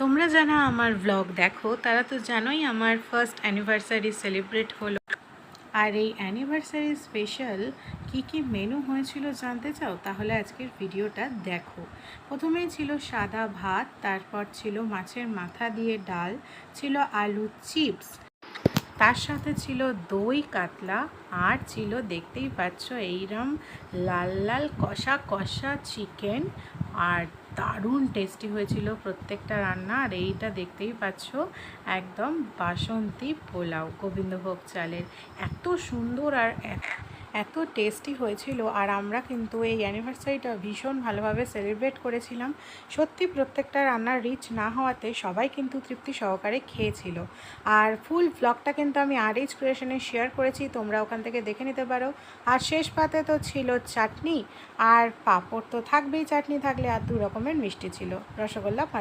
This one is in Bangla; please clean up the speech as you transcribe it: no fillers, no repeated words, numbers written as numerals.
তোমরা যারা আমার ব্লগ দেখো তারা তো জানোই আমার ফার্স্ট অ্যানিভার্সারি সেলিব্রেট হলো। আর এই অ্যানিভার্সারি স্পেশাল কি মেনু হয়েছিল জানতে চাও? তাহলে আজকের ভিডিওটা দেখো। প্রথমেই ছিল সাদা ভাত, তারপর ছিল মাছের মাথা দিয়ে ডাল, ছিল আলু চিপস, তার সাথে ছিল দই কাতলা, আর ছিল দেখতেই পাচ্ছ এইরম লাল লাল কষা কষা চিকেন। আর দারুণ টেস্টি হয়েছিল প্রত্যেকটা রান্না। আর এইটা দেখতেই পাচ্ছ একদম বাসন্তী পোলাও গোবিন্দভোগ চালের, এত সুন্দর আর এত টেস্টি হয়েছিল। আর আমরা কিন্তু এই অ্যানিভার্সারিটা ভীষণ ভালোভাবে সেলিব্রেট করেছিলাম। সত্যি প্রত্যেকটা রান্নার রিচ না হওয়াতে সবাই কিন্তু তৃপ্তি সহকারে খেয়েছিল। আর ফুল ব্লগটা কিন্তু আমি RH ক্রিয়েশনে শেয়ার করেছি, তোমরা ওখান থেকে দেখে নিতে পারো। আর শেষ পাতে তো ছিল চাটনি আর পাঁপড় তো থাকবেই, চাটনি থাকলে, আর 2 রকমের মিষ্টি ছিল, রসগোল্লা।